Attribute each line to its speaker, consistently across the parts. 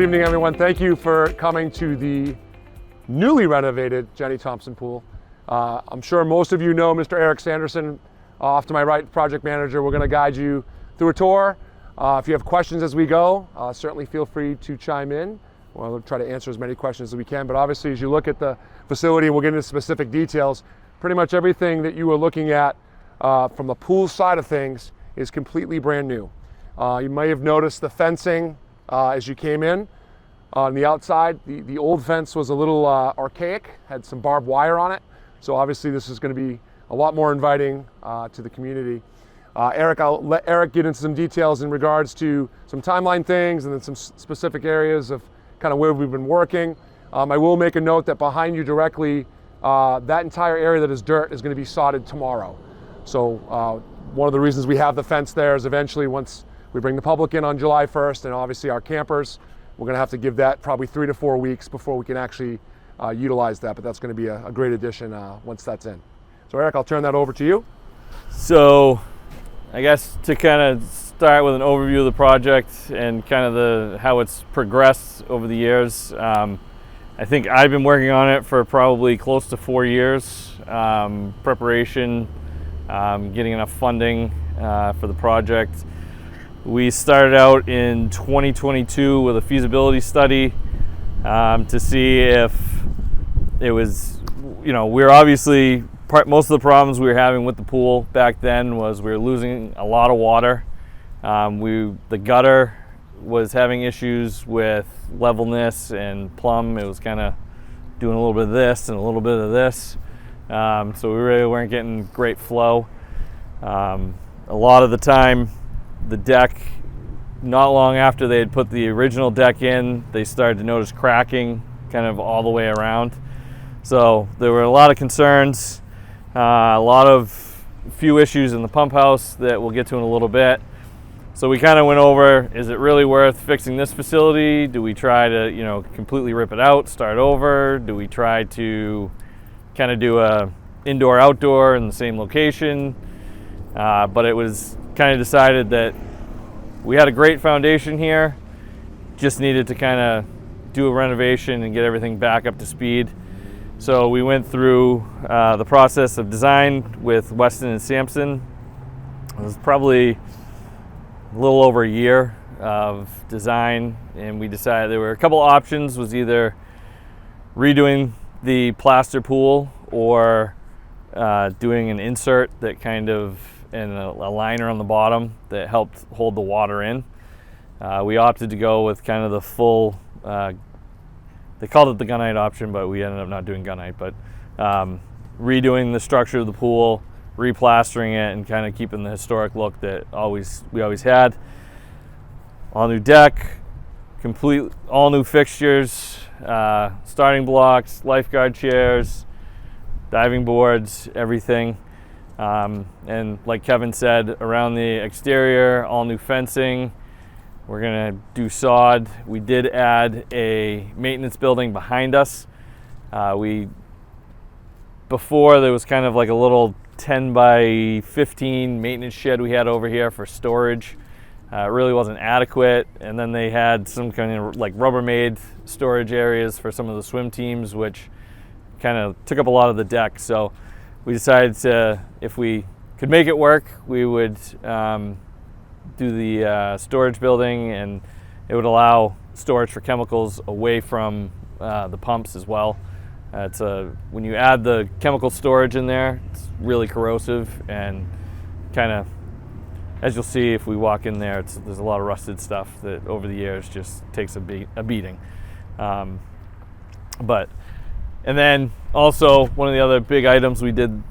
Speaker 1: evening, everyone. Thank you for coming to the newly renovated Jenny Thompson Pool. I'm sure most of you know Mr. Eric Sanderson, off to my right, project manager. We're going to guide you through a tour. If you have questions as we go, certainly feel free to chime in. We'll try to answer as many questions as we can, but obviously as you look at the facility, and we'll get into specific details, pretty much everything that you were looking at from the pool side of things is completely brand new. You may have noticed the fencing as you came in. On the outside, the old fence was a little archaic, had some barbed wire on it. So obviously this is going to be a lot more inviting to the community. I'll let Eric get into some details in regards to some timeline things and then some specific areas of kind of where we've been working. I will make a note that behind you directly, that entire area that is dirt is going to be sodded tomorrow. So one of the reasons we have the fence there is eventually once we bring the public in on July 1st and obviously our campers, we're going to have to give that probably 3 to 4 weeks before we can actually utilize that, but that's going to be a great addition once that's in. So Eric, I'll turn that over to you.
Speaker 2: So I guess to kind of start with an overview of the project and kind of how it's progressed over the years. I think I've been working on it for probably close to 4 years. Preparation, getting enough funding for the project. We started out in 2022 with a feasibility study to see if it was, we're obviously, most of the problems we were having with the pool back then was we were losing a lot of water. The gutter was having issues with levelness and plumb. It was kind of doing a little bit of this and a little bit of this. So we really weren't getting great flow. A lot of the time, the deck, not long after they had put the original deck in, they started to notice cracking kind of all the way around. So there were a lot of concerns, few issues in the pump house that we'll get to in a little bit. So we kind of went over, is it really worth fixing this facility? Do we try to, completely rip it out, start over? Do we try to kind of do a indoor-outdoor in the same location? But it was kind of decided that we had a great foundation here, just needed to kind of do a renovation and get everything back up to speed. So we went through the process of design with Weston and Sampson. It was probably a little over a year of design, and we decided there were a couple options, was either redoing the plaster pool or doing an insert that kind of, and a liner on the bottom that helped hold the water in. We opted to go with kind of the full, they called it the gunite option, but we ended up not doing gunite, but redoing the structure of the pool, replastering it, and kind of keeping the historic look that we always had. All new deck, all new fixtures, starting blocks, lifeguard chairs, diving boards, everything. And like Kevin said, around the exterior, all new fencing. We're gonna do sod. We did add a maintenance building behind us. Before there was kind of like a little 10 by 15 maintenance shed we had over here for storage. It really wasn't adequate. And then they had some kind of like Rubbermaid storage areas for some of the swim teams, which kind of took up a lot of the deck. So we decided if we could make it work, we would do the storage building, and it would allow storage for chemicals away from the pumps as well. When you add the chemical storage in there, it's really corrosive, and kind of, as you'll see if we walk in there, there's a lot of rusted stuff that over the years just takes a beating. And then also one of the other big items we did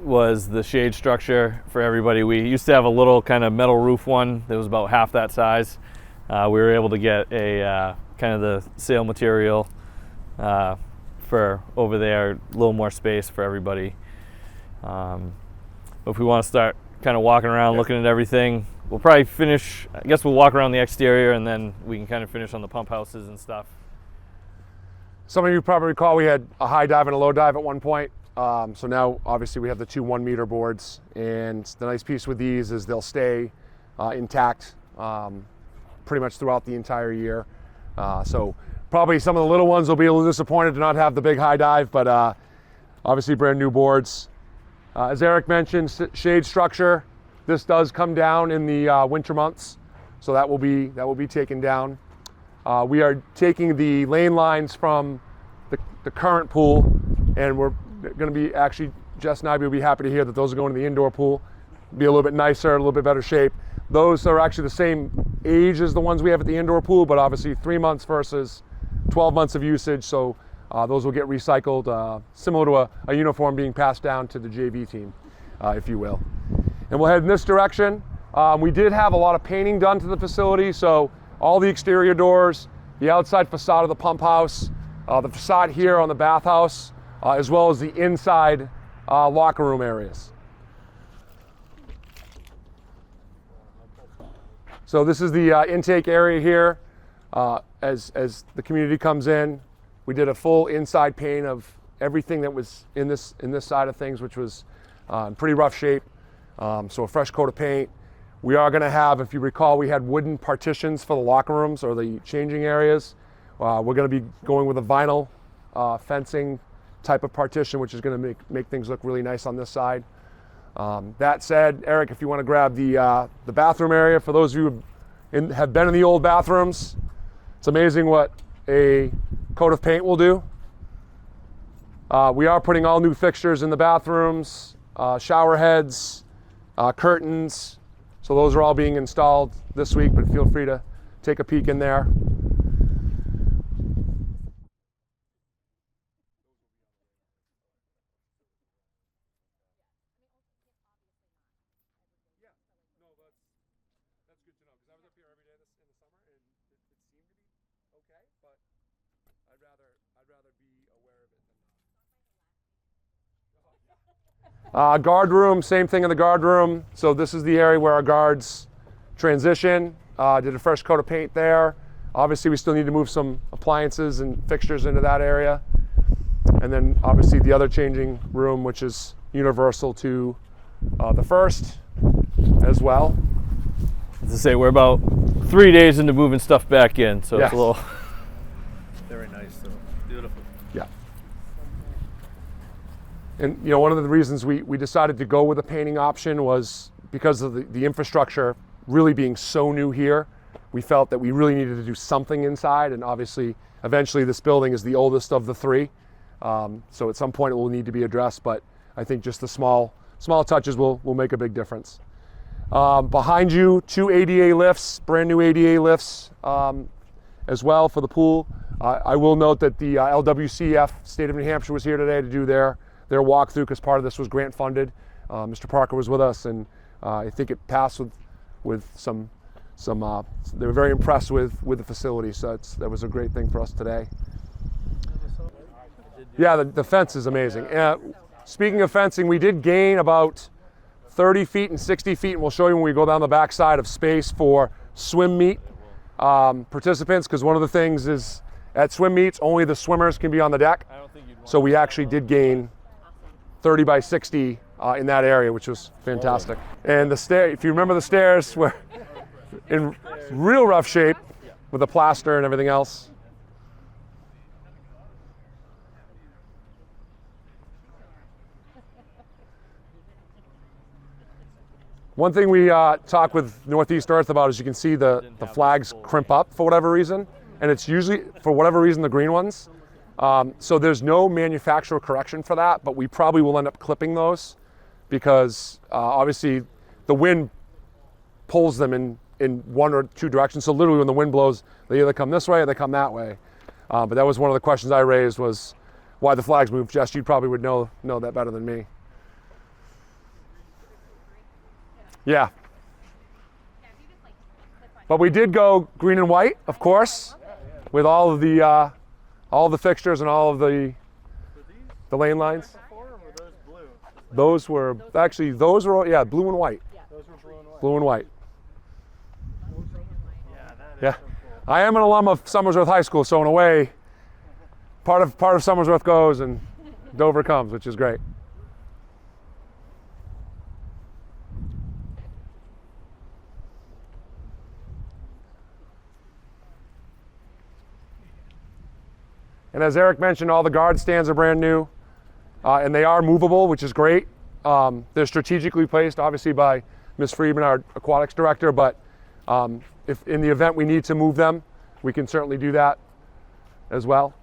Speaker 2: was the shade structure for everybody. We used to have a little kind of metal roof one that was about half that size. We were able to get a kind of the sail material for over there, a little more space for everybody. But if we want to start kind of walking around looking at everything, we'll probably finish, I guess we'll walk around the exterior and then we can kind of finish on the pump houses and stuff.
Speaker 1: Some of you probably recall we had a high dive and a low dive at one point. So now obviously we have the 2 1-meter boards, and the nice piece with these is they'll stay intact pretty much throughout the entire year. So probably some of the little ones will be a little disappointed to not have the big high dive, but obviously brand new boards. As Eric mentioned, shade structure. This does come down in the winter months, so that will be taken down. We are taking the lane lines from the current pool, and we're going to be actually, Jess and I will be happy to hear that those are going to the indoor pool. Be a little bit nicer, a little bit better shape. Those are actually the same age as the ones we have at the indoor pool, but obviously 3 months versus 12 months of usage, so those will get recycled, similar to a uniform being passed down to the JV team, if you will. And we'll head in this direction. We did have a lot of painting done to the facility, so all the exterior doors, the outside facade of the pump house, the facade here on the bathhouse, as well as the inside locker room areas. So this is the intake area here. As the community comes in, we did a full inside paint of everything that was in this side of things, which was in pretty rough shape. So a fresh coat of paint. We are going to have, if you recall, we had wooden partitions for the locker rooms or the changing areas. We're going to be going with a vinyl fencing type of partition, which is going to make things look really nice on this side. That said, Eric, if you want to grab the bathroom area, for those of you who have been in the old bathrooms, it's amazing what a coat of paint will do. We are putting all new fixtures in the bathrooms, shower heads, curtains. So those are all being installed this week, but feel free to take a peek in there. That's good to know, because I was up here every day in the summer, and it seemed to be okay, but I'd rather be aware of it than not. Guard room, same thing in the guard room. So this is the area where our guards transition. Did a fresh coat of paint there. Obviously, we still need to move some appliances and fixtures into that area. And then obviously the other changing room, which is universal to the first as well.
Speaker 2: As I say, we're about 3 days into moving stuff back in, so
Speaker 1: Yes.
Speaker 2: it's a little.
Speaker 3: Very nice, though. Beautiful.
Speaker 1: Yeah. And you know, one of the reasons we decided to go with a painting option was because of the infrastructure really being so new here. We felt that we really needed to do something inside, and obviously, eventually this building is the oldest of the three. So at some point it will need to be addressed, but I think just the small touches will make a big difference. Behind you, 2 ADA lifts, brand new ADA lifts as well for the pool. I will note that the LWCF, State of New Hampshire, was here today to do their walkthrough, because part of this was grant funded. Mr. Parker was with us, and I think it passed with some. They were very impressed with the facility, so that was a great thing for us today. Yeah, the fence is amazing. Speaking of fencing, we did gain about 30 feet and 60 feet, and we'll show you when we go down the backside, of space for swim meet participants, because one of the things is at swim meets, only the swimmers can be on the deck. So we actually did gain 30 by 60 in that area, which was fantastic. And the stair, if you remember, the stairs were in real rough shape with the plaster and everything else. One thing we talk with Northeast Earth about is you can see the flags crimp up for whatever reason, and it's usually, for whatever reason, the green ones. So there's no manufacturer correction for that, but we probably will end up clipping those, because obviously the wind pulls them in one or two directions. So literally when the wind blows, they either come this way or they come that way. But that was one of the questions I raised, was why the flags move. Jess, you probably would know that better than me. Yeah. But we did go green and white, of course, with all of the fixtures and all of the lane lines. Those were blue and white. Blue and white. Yeah. I am an alum of Somersworth High School, so in a way, part of Somersworth goes and Dover comes, which is great. And as Eric mentioned, all the guard stands are brand new, and they are movable, which is great. They're strategically placed, obviously, by Ms. Friedman, our aquatics director, but if in the event we need to move them, we can certainly do that as well.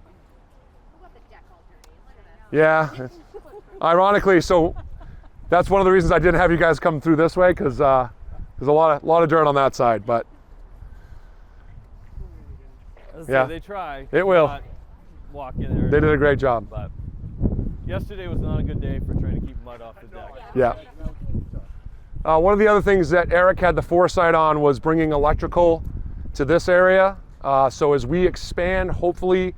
Speaker 1: Yeah, ironically, so that's one of the reasons I didn't have you guys come through this way, because there's a lot of dirt on that side, but yeah,
Speaker 2: they try.
Speaker 1: It will.
Speaker 2: Not walk in there.
Speaker 1: They did a great job.
Speaker 2: But yesterday was not a good day for trying to keep mud off the deck.
Speaker 1: Yeah. One of the other things that Eric had the foresight on was bringing electrical to this area. So as we expand, hopefully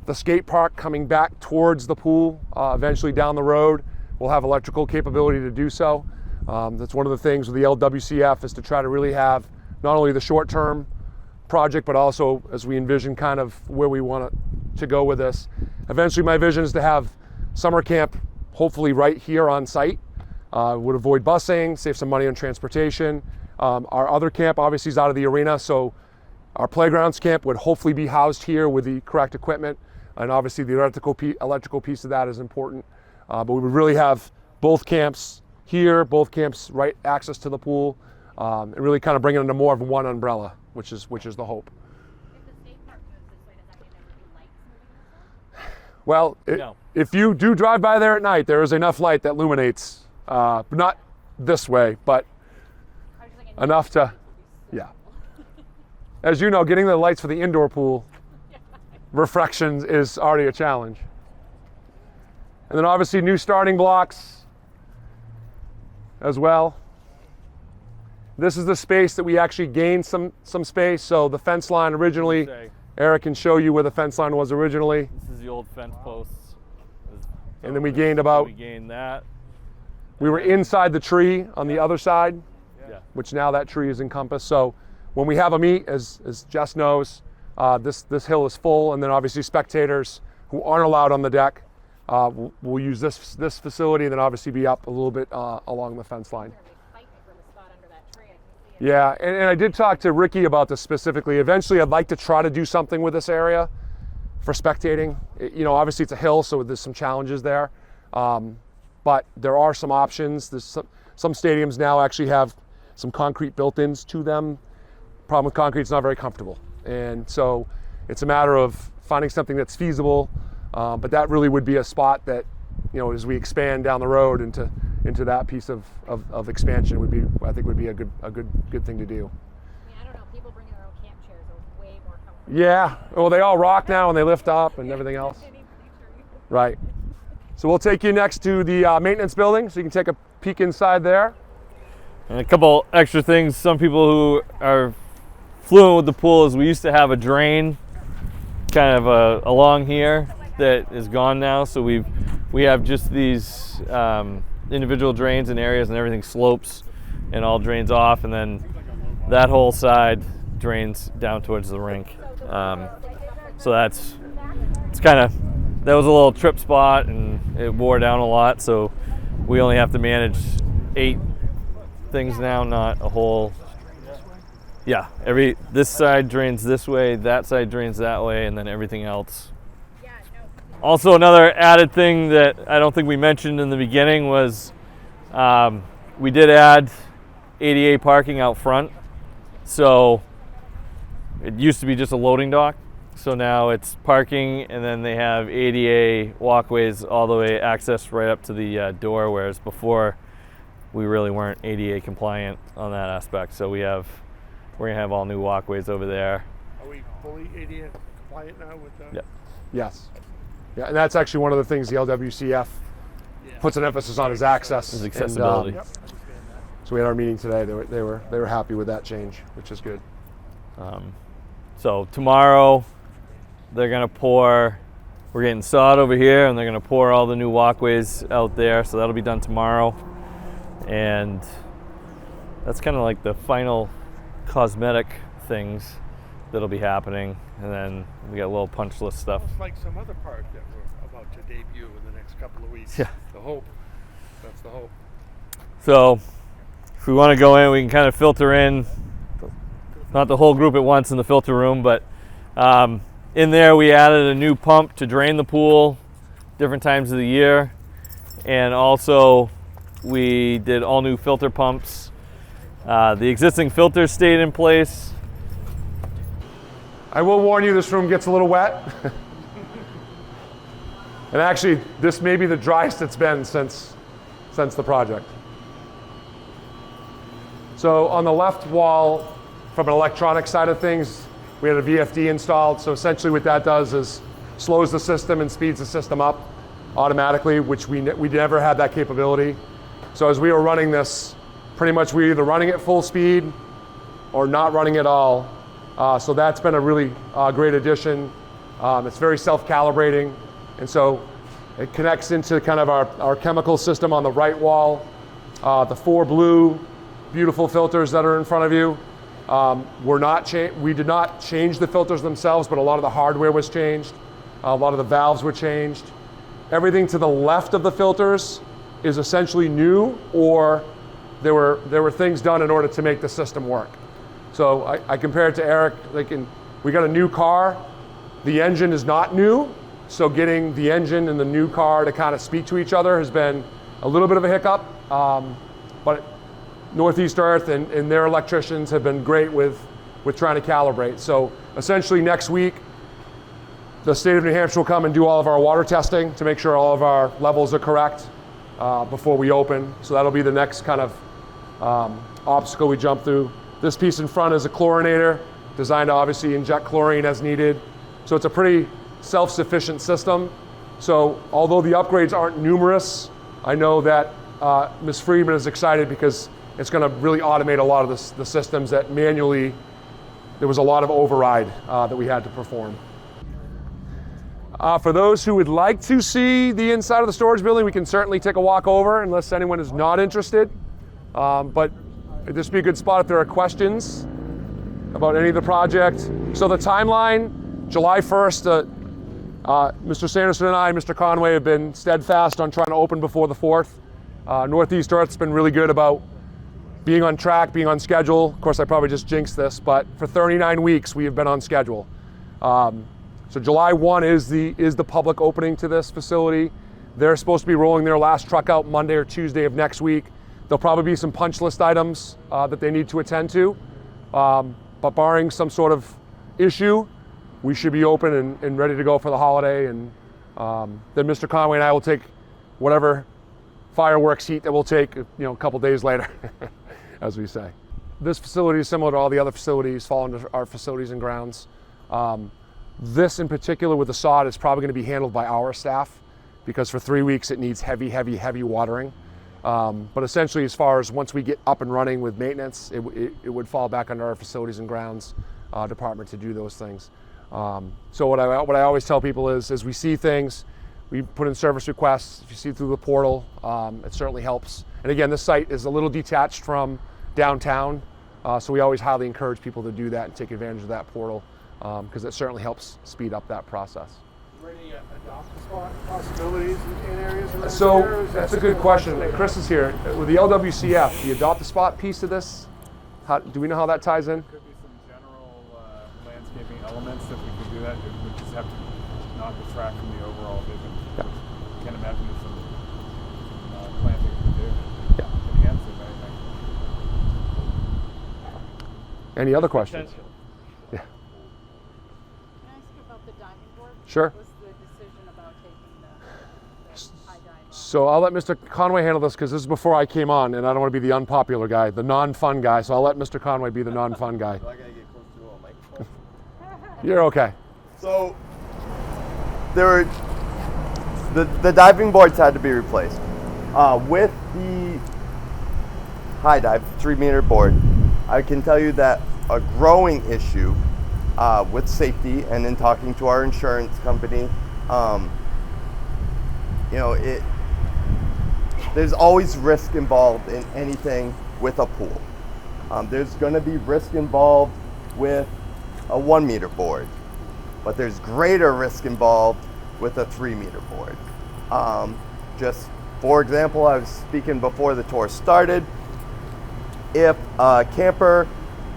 Speaker 1: the skate park coming back towards the pool, eventually down the road, we'll have electrical capability to do so. That's one of the things with the LWCF, is to try to really have not only the short-term project, but also as we envision kind of where we want to go with this. Eventually my vision is to have summer camp hopefully right here on site. Would avoid busing, save some money on transportation. Our other camp obviously is out of the arena, so our playgrounds camp would hopefully be housed here with the correct equipment, and obviously the electrical piece of that is important. But we would really have both camps here, both camps right access to the pool, and really kind of bring it into more of one umbrella, which is the hope.
Speaker 4: If the skate park moves this way, does that mean there would be lights moving this way?
Speaker 1: Well,
Speaker 2: No.
Speaker 1: if you do drive by there at night, there is enough light that illuminates, not this way, but
Speaker 4: I was thinking
Speaker 1: enough to, yeah. As you know, getting the lights for the indoor pool, reflections is already a challenge. And then obviously new starting blocks as well. This is the space that we actually gained some space. So the fence line originally,
Speaker 2: Say,
Speaker 1: Eric can show you where the fence line was originally.
Speaker 2: this is the old fence posts.
Speaker 1: And then we gained about,
Speaker 2: We gained that.
Speaker 1: we were inside the tree on the other side,
Speaker 2: Yeah.
Speaker 1: which now that tree is encompassed. So when we have a meet, as Jess knows, this hill is full, and then obviously spectators who aren't allowed on the deck will use this facility, and then obviously be up a little bit along the fence line.
Speaker 4: they're fighting for the spot under that tree. I can see it.
Speaker 1: Yeah, and I did talk to Ricky about this specifically. Eventually, I'd like to try to do something with this area for spectating. You know, obviously it's a hill, so there's some challenges there. But there are some options. There's some stadiums now actually have some concrete built-ins to them. Problem with concrete, it's not very comfortable. And so it's a matter of finding something that's feasible. But that really would be a spot that, you know, as we expand down the road into that piece of expansion, would be, I think, would be a good thing to do.
Speaker 4: I mean, I don't know. People bringing their own camp chairs are way more comfortable.
Speaker 1: Yeah. Well, they all rock now and they lift up and everything else.
Speaker 4: They need bleacher.
Speaker 1: Right. So we'll take you next to the maintenance building, so you can take a peek inside there.
Speaker 2: And a couple extra things. Some people who are fluent with the pool is we used to have a drain kind of along here that is gone now. So we have just these individual drains in areas, and everything slopes and all drains off, and then that whole side drains down towards the rink. So that was a little trip spot, and it wore down a lot. So we only have to manage 8 things now, not a whole. Yeah, this side drains this way, that side drains that way, and then everything else. Also, another added thing that I don't think we mentioned in the beginning was we did add ADA parking out front. So it used to be just a loading dock. So now it's parking, and then they have ADA walkways all the way access right up to the door, whereas before we really weren't ADA compliant on that aspect. So we're gonna have all new walkways over there.
Speaker 3: Are we fully ADA compliant now with that?
Speaker 2: Yeah.
Speaker 1: Yes. Yeah, and that's actually one of the things the LWCF puts an emphasis on, is access.
Speaker 2: Is
Speaker 1: And,
Speaker 2: accessibility.
Speaker 1: so we had our meeting today. They were happy with that change, which is good.
Speaker 2: So tomorrow they're gonna pour. We're getting sod over here, and they're gonna pour all the new walkways out there. So that'll be done tomorrow, and that's kind of like the final cosmetic things that'll be happening. And then we got a little punch list stuff.
Speaker 3: It's like some other park that we're about to debut in the next couple of weeks.
Speaker 2: Yeah.
Speaker 3: The hope. That's the hope.
Speaker 2: So if we want to go in, we can kind of filter in, not the whole group at once in the filter room, but In there we added a new pump to drain the pool different times of the year, and also we did all new filter pumps. The existing filters stayed in place.
Speaker 1: I will warn you, this room gets a little wet. And actually, this may be the driest it's been since the project. So on the left wall, from an electronic side of things, we had a VFD installed. So essentially what that does is slows the system and speeds the system up automatically, which we never had that capability. So as we were running this, pretty much we were either running at full speed or not running at all. So that's been a really great addition. It's very self-calibrating. And so it connects into kind of our chemical system on the right wall. The 4 blue beautiful filters that are in front of you. We did not change the filters themselves, but a lot of the hardware was changed. A lot of the valves were changed. Everything to the left of the filters is essentially new, or there were things done in order to make the system work. So I compare it to Eric, we got a new car, the engine is not new, so getting the engine and the new car to kind of speak to each other has been a little bit of a hiccup, but Northeast Earth and their electricians have been great with trying to calibrate. So essentially next week, the state of New Hampshire will come and do all of our water testing to make sure all of our levels are correct before we open. So that'll be the next kind of obstacle we jump through. This piece in front is a chlorinator, designed to obviously inject chlorine as needed. So it's a pretty self-sufficient system. So although the upgrades aren't numerous, I know that Ms. Friedman is excited because it's going to really automate a lot of the systems that manually, there was a lot of override that we had to perform. For those who would like to see the inside of the storage building, we can certainly take a walk over unless anyone is not interested. But this would be a good spot if there are questions about any of the project. So the timeline, July 1st, Mr. Sanderson and I, Mr. Conway, have been steadfast on trying to open before the 4th. Northeast Earth's been really good about being on track, being on schedule. Of course, I probably just jinxed this, but for 39 weeks, we have been on schedule. So July 1 is the public opening to this facility. They're supposed to be rolling their last truck out Monday or Tuesday of next week. There'll probably be some punch list items that they need to attend to, but barring some sort of issue, we should be open and ready to go for the holiday. And then Mr. Conway and I will take whatever fireworks heat that we'll take, a couple days later, as we say. This facility is similar to all the other facilities, fall under our facilities and grounds. This in particular with the sod is probably going to be handled by our staff because for 3 weeks it needs heavy, heavy, heavy watering. But essentially, as far as once we get up and running with maintenance, it would fall back under our facilities and grounds department to do those things. So what I always tell people is, as we see things, we put in service requests. If you see through the portal, it certainly helps. And again, this site is a little detached from downtown, so we always highly encourage people to do that and take advantage of that portal because it certainly helps speed up that process.
Speaker 3: Are there any adopt-a-spot possibilities in areas around
Speaker 1: So
Speaker 3: there, or is
Speaker 1: that's
Speaker 3: that
Speaker 1: a good
Speaker 3: something
Speaker 1: question.
Speaker 3: later?
Speaker 1: Chris is here. With the LWCF, the adopt-a-spot piece of this, do we know how that ties in?
Speaker 5: Could be some general landscaping elements that we could do that. It would just have to not detract from the overall vision.
Speaker 1: Yeah.
Speaker 5: Can't imagine there's some planting we could do.
Speaker 1: Yeah.
Speaker 5: Enhance it, anything.
Speaker 1: Any other questions? Yeah.
Speaker 6: Can I ask you about the diving board?
Speaker 1: Sure.
Speaker 6: What was the decision about taking the high dive off?
Speaker 1: So I'll let Mr. Conway handle this because this is before I came on and I don't want to be the unpopular guy, the non-fun guy. So I'll let Mr. Conway be the non-fun guy.
Speaker 7: I gotta get close to a microphone.
Speaker 1: You're okay.
Speaker 7: So there were the diving boards had to be replaced. With the high dive 3-meter board, I can tell you that a growing issue with safety, and in talking to our insurance company, there's always risk involved in anything with a pool. There's going to be risk involved with a 1-meter board, but there's greater risk involved with a 3-meter board. Just for example, I was speaking before the tour started. If a camper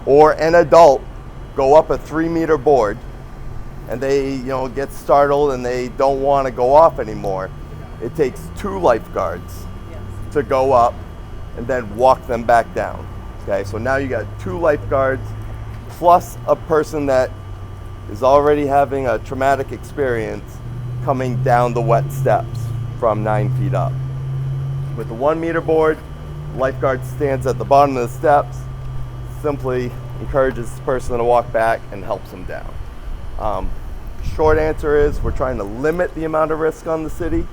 Speaker 7: or an adult go up a 3-meter board and they get startled and they don't want to go off anymore, it takes 2 lifeguards to go up and then walk them back down. Okay, so now you got 2 lifeguards plus a person that is already having a traumatic experience coming down the wet steps from 9 feet up. With the 1 meter board, lifeguard stands at the bottom of the steps, simply encourages this person to walk back and helps them down. Short answer is we're trying to limit the amount of risk on the city.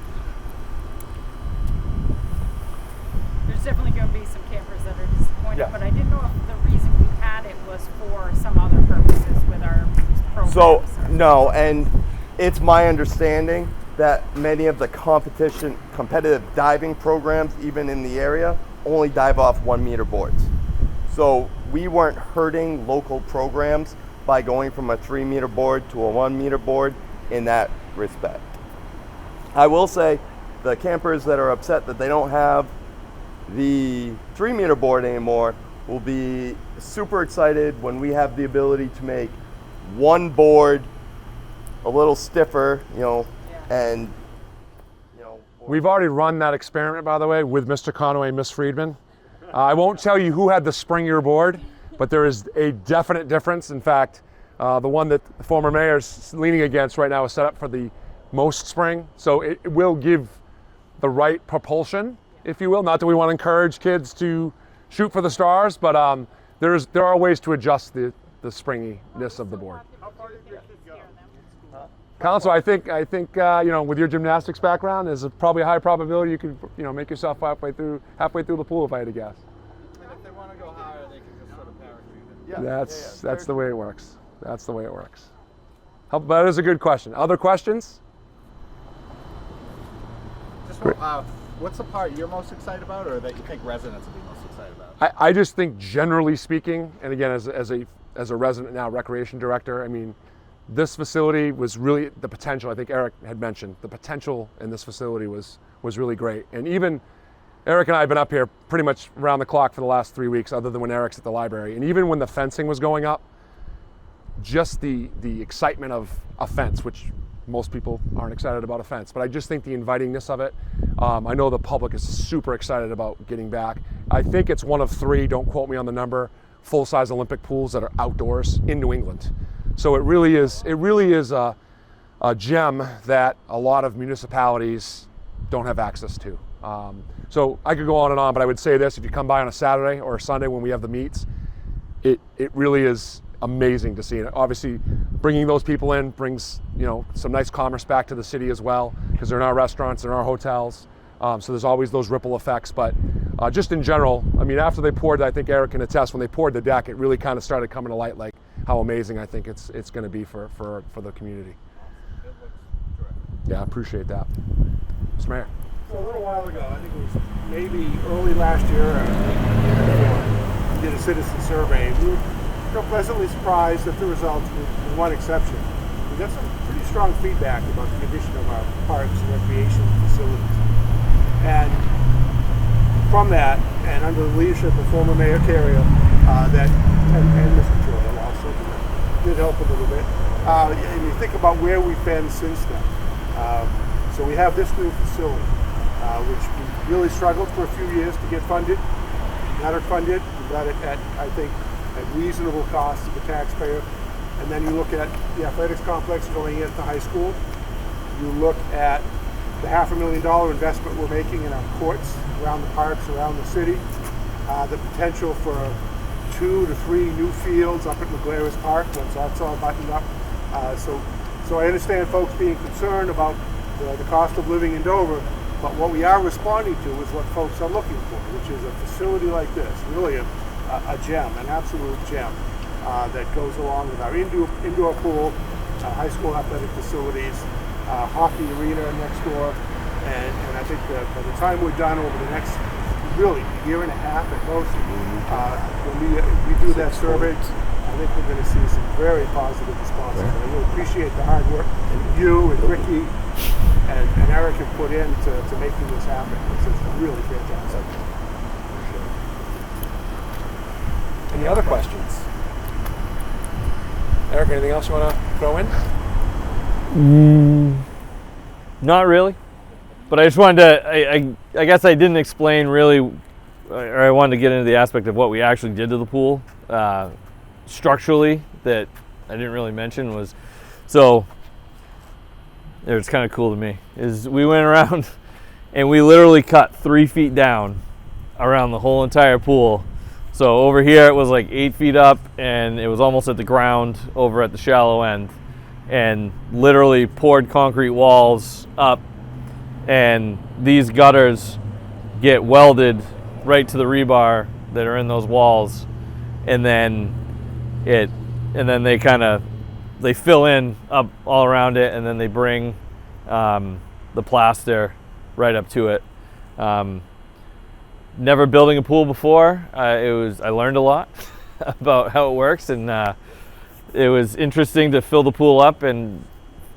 Speaker 6: There's definitely going to be some campers that are disappointed,
Speaker 7: Yeah.
Speaker 6: but I didn't know if the reason we had it was for some other purposes with our programs.
Speaker 7: So, no, and it's my understanding that many of the competitive diving programs, even in the area, only dive off 1 meter boards. So we weren't hurting local programs by going from a 3 meter board to a 1 meter board in that respect. I will say the campers that are upset that they don't have the 3 meter board anymore will be super excited when we have the ability to make 1 board a little stiffer, and
Speaker 1: We've already run that experiment, by the way, with Mr. Conway and Miss Friedman. I won't tell you who had the springier board, but there is a definite difference. In fact, the one that the former mayor's leaning against right now is set up for the most spring, so it will give the right propulsion, if you will. Not that we want to encourage kids to shoot for the stars, but there are ways to adjust the springiness of the board. Council, I think with your gymnastics background, there's probably a high probability you could make yourself halfway through the pool, if I had to guess.
Speaker 5: And if they want to go higher, they can just sort of parachute it.
Speaker 1: That's the way it works. That's the way it works. That is a good question. Other questions?
Speaker 5: Just what's the part you're most excited about, or that you think residents will be most excited about?
Speaker 1: I just think, generally speaking, and again, as a resident now recreation director, I mean, this facility was really the potential. I think Eric had mentioned the potential in this facility was really great. And even Eric and I have been up here pretty much around the clock for the last 3 weeks, other than when Eric's at the library. And even when the fencing was going up, just the excitement of a fence, which most people aren't excited about a fence, but I just think the invitingness of it. I know the public is super excited about getting back. I think it's one of 3, don't quote me on the number, full-size Olympic pools that are outdoors in New England. So it really is a gem that a lot of municipalities don't have access to. So I could go on and on, but I would say this: if you come by on a Saturday or a Sunday when we have the meets, it really is amazing to see. And obviously, bringing those people in brings some nice commerce back to the city as well, because they're in our restaurants, they're in our hotels. So there's always those ripple effects. But just in general, I mean, after they poured, I think Eric can attest, when they poured the deck, it really kind of started coming to light, like how amazing I think it's going to be for the community.
Speaker 5: It looks terrific.
Speaker 1: Yeah, I appreciate that. Mr. Mayor.
Speaker 3: So a little while ago, I think it was maybe early last year, we did a citizen survey. We were pleasantly surprised at the results, with one exception. We got some pretty strong feedback about the condition of our parks and recreation facilities. And from that, and under the leadership of former Mayor Carrier, and Mr. Troy also did help a little bit. And you think about where we've been since then. So we have this new facility, which we really struggled for a few years to get funded. We got it funded. We got it at, I think, at reasonable cost to the taxpayer. And then you look at the athletics complex going in at the high school. You look at the $500,000 investment we're making in our courts around the parks, around the city. The potential for 2 to 3 new fields up at McGlarris Park once that's all buttoned up. So I understand folks being concerned about the cost of living in Dover, but what we are responding to is what folks are looking for, which is a facility like this, really a gem, an absolute gem that goes along with our indoor pool, high school athletic facilities, hockey arena next door, and I think that by the time we're done over the next really year and a half at most, when we do that survey, I think we're going to see some very positive responses. I really appreciate the hard work you and Ricky and Eric have put into making this happen. It's really fantastic.
Speaker 1: Any other questions? Eric, anything else you want to throw in?
Speaker 2: Not really, but I just wanted to, I guess I didn't explain really, or I wanted to get into the aspect of what we actually did to the pool structurally that I didn't really mention was, so it was kind of cool to me, is we went around and we literally cut 3 feet down around the whole entire pool. So over here it was like 8 feet up and it was almost at the ground over at the shallow end, and literally poured concrete walls up, and these gutters get welded right to the rebar that are in those walls, and then they fill in up all around it, and then they bring the plaster right up to it. Never building a pool before, I learned a lot about how it works, and it was interesting to fill the pool up and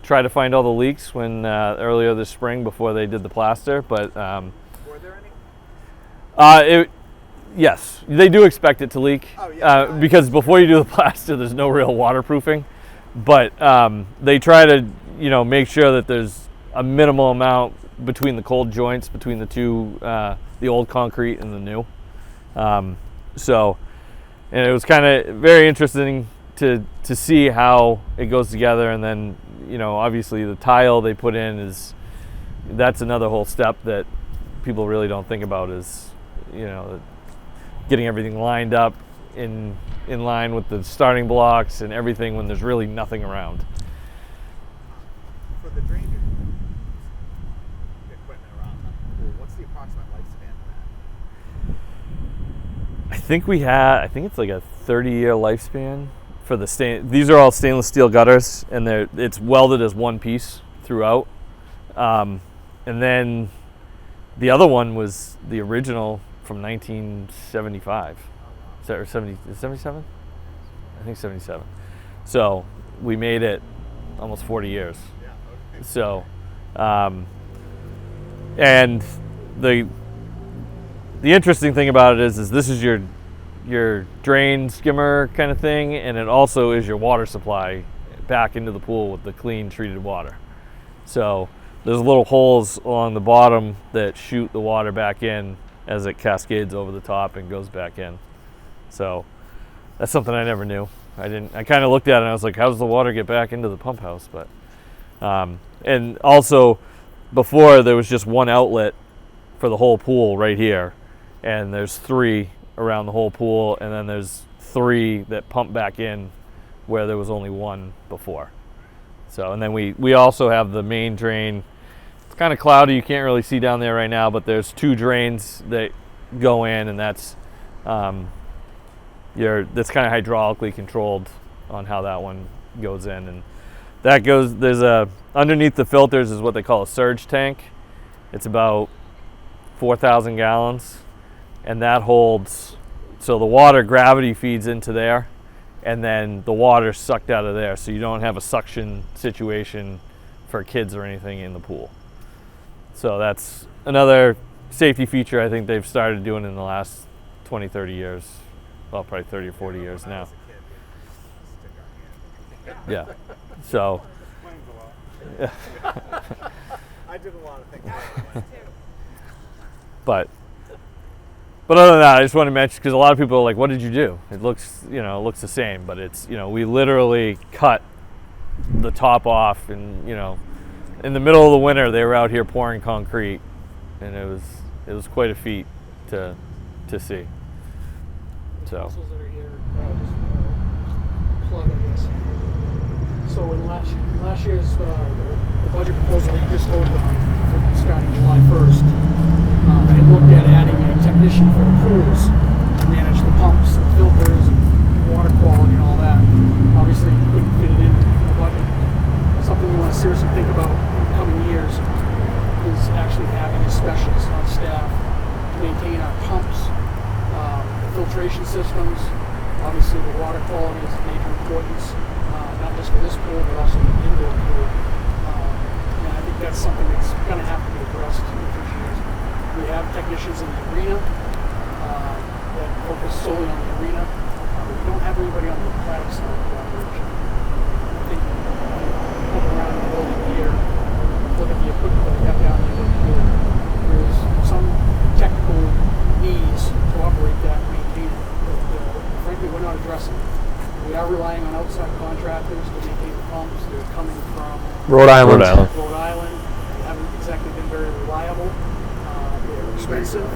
Speaker 2: try to find all the leaks when earlier this spring before they did the plaster. But
Speaker 8: were there any?
Speaker 2: Yes, they do expect it to leak.
Speaker 8: Oh, yeah.
Speaker 2: Because before you do the plaster, there's no real waterproofing. But they try to, make sure that there's a minimal amount between the cold joints between the two, the old concrete and the new. And it was kind of very interesting to see how it goes together. And then, obviously the tile they put in that's another whole step that people really don't think about, is, getting everything lined up in line with the starting blocks and everything when there's really nothing around.
Speaker 8: For the drainage equipment around the pool, what's the approximate lifespan of that?
Speaker 2: I think it's like a 30-year lifespan for the these are all stainless steel gutters, and it's welded as one piece throughout. And then the other one was the original from 1975. Is that 77? I think 77. So we made it almost 40 years.
Speaker 8: Yeah, okay.
Speaker 2: So, and the interesting thing about it is this is your drain skimmer kind of thing, and it also is your water supply back into the pool with the clean treated water. So there's little holes along the bottom that shoot the water back in as it cascades over the top and goes back in. So that's something I never knew. I kind of looked at it and I was like, how does the water get back into the pump house? But and also before there was just one outlet for the whole pool right here, and there's 3 around the whole pool, and then there's 3 that pump back in where there was only 1 before. So, and then we also have the main drain. It's kind of cloudy, you can't really see down there right now, but there's 2 drains that go in, and that's kind of hydraulically controlled on how that one goes in. And that goes, underneath the filters is what they call a surge tank. It's about 4,000 gallons, and that holds, so the water gravity feeds into there, and then the water's sucked out of there, so you don't have a suction situation for kids or anything in the pool. So that's another safety feature I think they've started doing in the last 20, 30 years. Well, probably 30 or 40 years now. Yeah. So.
Speaker 8: I did a lot of things.
Speaker 2: But other than that, I just want to mention, because a lot of people are like, what did you do? It looks, looks the same, but it's, we literally cut the top off, and, in the middle of the winter, they were out here pouring concrete, and it was quite a feet to see. So.
Speaker 9: Councils that are here, just plug on this. So in last year's the budget proposal you just voted on, starting July 1st, I looked at adding a technician for the pools to manage the pumps, and filters, and water quality, and all that. Obviously, you couldn't fit it in the budget. Something we want to seriously think about in the coming years is actually having a specialist on staff to maintain our pumps, filtration systems. Obviously, the water quality is of major importance, not just for this pool, but also the indoor pool. And I think that's something that's going to have to be addressed in future years. We have technicians in the arena that focus solely on the arena. We don't have anybody on the aquatic side of the operation. I think looking around the building, the equipment that we have down there. There's some technical needs to operate that and maintain it that frankly we're not addressing. We are relying on outside contractors to maintain the pumps. They're coming from
Speaker 1: Rhode Island.
Speaker 9: Rhode Island. They haven't exactly been very reliable. They're expensive.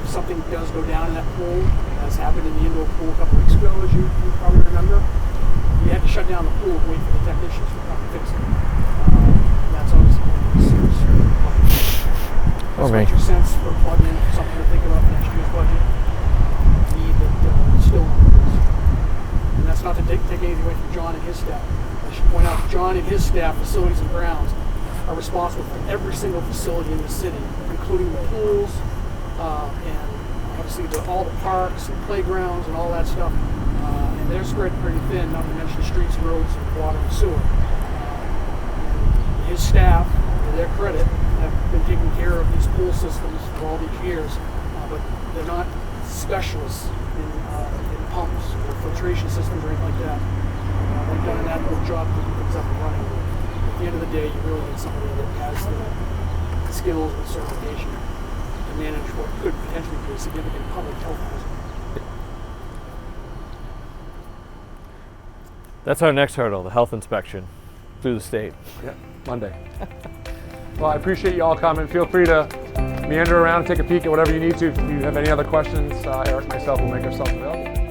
Speaker 9: If something does go down in that pool, as happened in the indoor pool a couple weeks ago, as you probably remember, you had to shut down the pool and wait for the technicians to come and fix it. That's obviously going to be a serious problem. That's what your sense for plug-in, something to think about for next year's budget. Need that still on the list. And that's not to take anything away from John and his staff. I should point out John and his staff, facilities and grounds, are responsible for every single facility in the city, including the pools, and obviously all the parks and playgrounds and all that stuff. And they're spread pretty thin, not to mention streets, roads, and water and sewer. And his staff, to their credit, have been taking care of these pool systems for all these years, but they're not specialists in pumps or filtration systems or anything like that. They've done an admirable job to keep things up and running. At the end of the day, you really need somebody that has the skills and certification to manage what could potentially be a significant public health hazard.
Speaker 2: That's our next hurdle, the health inspection through the state.
Speaker 1: Yeah, Monday. Well, I appreciate you all coming. Feel free to meander around and take a peek at whatever you need to. If you have any other questions, Eric and myself will make ourselves available.